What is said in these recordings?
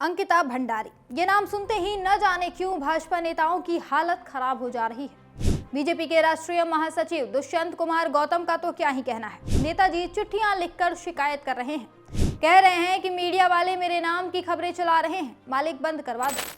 अंकिता भंडारी, ये नाम सुनते ही न जाने क्यों भाजपा नेताओं की हालत खराब हो जा रही है। बीजेपी के राष्ट्रीय महासचिव दुष्यंत कुमार गौतम का तो क्या ही कहना है। नेताजी चिट्ठियां लिखकर शिकायत कर रहे हैं, कह रहे हैं कि मीडिया वाले मेरे नाम की खबरें चला रहे हैं, मालिक बंद करवा दो।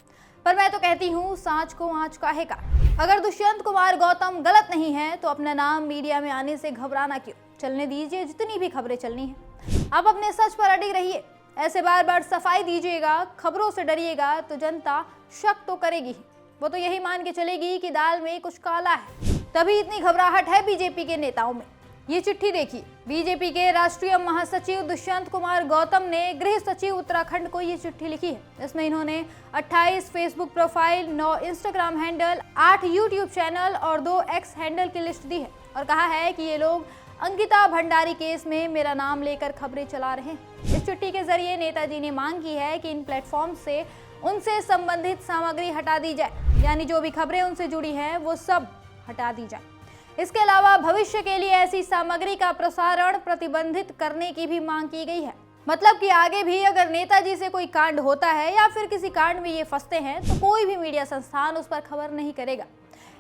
पर मैं तो कहती हूँ, सांच को आँच काहे का। अगर दुष्यंत कुमार गौतम गलत नहीं है तो अपना नाम मीडिया में आने से घबराना क्यों। चलने दीजिए जितनी भी खबरें चलनी है, आप अपने सच पर अड़े रहिए। ऐसे बार बार सफाई दीजिएगा, खबरों से डरिएगा तो जनता शक तो करेगी ही। वो तो यही मान के चलेगी कि दाल में कुछ काला है। तभी इतनी घबराहट है बीजेपी के नेताओं में। ये चिट्ठी देखिए, बीजेपी के राष्ट्रीय महासचिव दुष्यंत कुमार गौतम ने गृह सचिव उत्तराखंड को ये चिट्ठी लिखी है। इसमें इन्होंने 28 Facebook profile, 9 Instagram handle, 8 YouTube channel और 2 एक्स हैंडल की लिस्ट दी है और कहा है कि ये लोग अंकिता भंडारी केस में मेरा नाम लेकर खबरें चला रहे हैं। इस चिट्ठी के जरिए नेताजी ने मांग की है कि इन प्लेटफॉर्म से उनसे संबंधित सामग्री हटा दी जाए, यानी जो भी खबरें उनसे जुड़ी हैं वो सब हटा दी जाए। इसके अलावा भविष्य के लिए ऐसी सामग्री का प्रसारण प्रतिबंधित करने की भी मांग की गई है। मतलब कि आगे भी अगर नेताजी से कोई कांड होता है या फिर किसी कांड में ये फंसते हैं तो कोई भी मीडिया संस्थान उस पर खबर नहीं करेगा।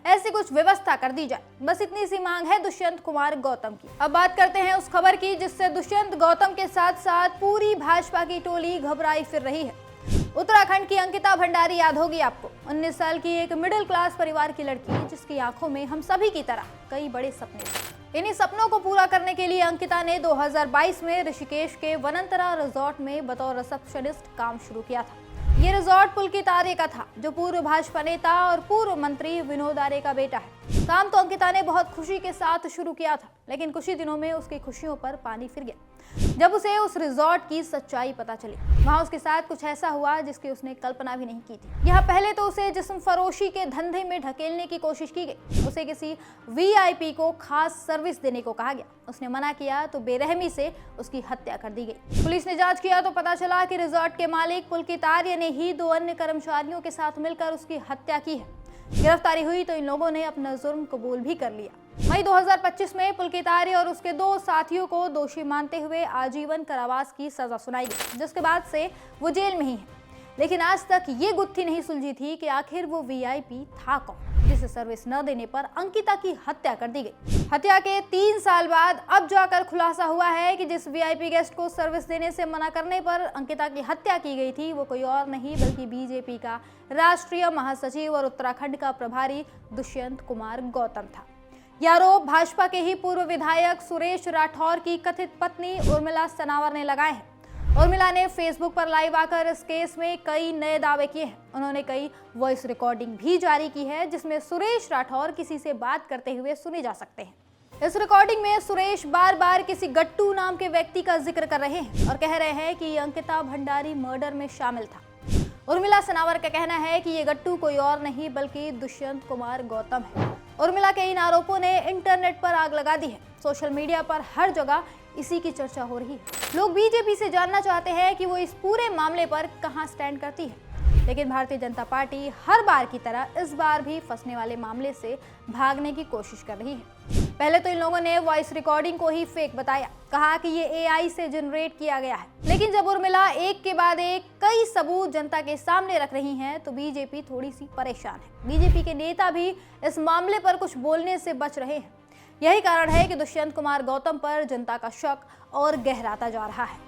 ऐसी कुछ व्यवस्था कर दी जाए। बस इतनी सी मांग है दुष्यंत कुमार गौतम की। अब बात करते हैं उस खबर की जिससे दुष्यंत गौतम के साथ साथ पूरी भाजपा की टोली घबराई फिर रही है। उत्तराखंड की अंकिता भंडारी याद होगी आपको। 19 साल की एक मिडिल क्लास परिवार की लड़की जिसकी आंखों में हम सभी की तरह कई बड़े सपने थे। इन्हीं सपनों को पूरा करने के लिए अंकिता ने 2022 में ऋषिकेश के वनंतरा रिजॉर्ट में बतौर रिसेप्शनिस्ट काम शुरू किया था। ये रिजॉर्ट पुलकित आर्य का था, जो पूर्व भाजपा नेता और पूर्व मंत्री विनोद आर्य का बेटा है। काम तो अंकिता ने बहुत खुशी के साथ शुरू किया था, लेकिन कुछ ही दिनों में उसकी खुशियों पर पानी फिर गया जब उसे उस रिजॉर्ट की सच्चाई पता चली। वहां उसके साथ कुछ ऐसा हुआ जिसकी उसने कल्पना भी नहीं की थी। यहाँ पहले तो उसे जिस्म फरोशी के धंधे में ढकेलने की कोशिश की गई। उसे किसी वीआईपी को खास सर्विस देने को कहा गया। उसने मना किया तो बेरहमी से उसकी हत्या कर दी गई। पुलिस ने जांच किया तो पता चला कि रिजॉर्ट के मालिक पुलकित आर्य ने ही 2 अन्य कर्मचारियों के साथ मिलकर उसकी हत्या की है। गिरफ्तारी हुई तो इन लोगों ने अपना जुर्म कबूल भी कर लिया। मई 2025 में पुलकित आर्य और उसके 2 साथियों को दोषी मानते हुए आजीवन कारावास की सजा सुनाई गई, जिसके बाद से वो जेल में ही है। लेकिन आज तक ये गुत्थी नहीं सुलझी थी कि आखिर वो वीआईपी था कौन जिसे सर्विस न देने पर अंकिता की हत्या कर दी गई। हत्या के 3 साल बाद अब जाकर खुलासा हुआ है कि जिस वीआईपी गेस्ट को सर्विस देने से मना करने पर अंकिता की हत्या की गई थी वो कोई और नहीं बल्कि बीजेपी का राष्ट्रीय महासचिव और उत्तराखंड का प्रभारी दुष्यंत कुमार गौतम था। यह आरोप भाजपा के ही पूर्व विधायक सुरेश राठौर की कथित पत्नी उर्मिला सनावर ने लगाए हैं। उर्मिला ने फेसबुक पर लाइव आकर इस केस में कई नए दावे किए हैं। उन्होंने कई वॉइस रिकॉर्डिंग भी जारी की है जिसमें सुरेश राठौर किसी से बात करते हुए सुने जा सकते हैं। इस रिकॉर्डिंग में सुरेश बार बार किसी गट्टू नाम के व्यक्ति का जिक्र कर रहे हैं और कह रहे हैं कि अंकिता भंडारी मर्डर में शामिल था। उर्मिला सनावर का कहना है कि ये गट्टू कोई और नहीं बल्कि दुष्यंत कुमार गौतम है। उर्मिला के इन आरोपों ने इंटरनेट पर आग लगा दी है। सोशल मीडिया पर हर जगह इसी की चर्चा हो रही है। लोग बीजेपी से जानना चाहते हैं कि वो इस पूरे मामले पर कहां स्टैंड करती है। लेकिन भारतीय जनता पार्टी हर बार की तरह इस बार भी फंसने वाले मामले से भागने की कोशिश कर रही है। पहले तो इन लोगों ने वॉइस रिकॉर्डिंग को ही फेक बताया, कहा कि ये एआई से जनरेट किया गया है। लेकिन जब उर्मिला एक के बाद एक कई सबूत जनता के सामने रख रही हैं तो बीजेपी थोड़ी सी परेशान है। बीजेपी के नेता भी इस मामले पर कुछ बोलने से बच रहे हैं। यही कारण है कि दुष्यंत कुमार गौतम पर जनता का शक और गहराता जा रहा है।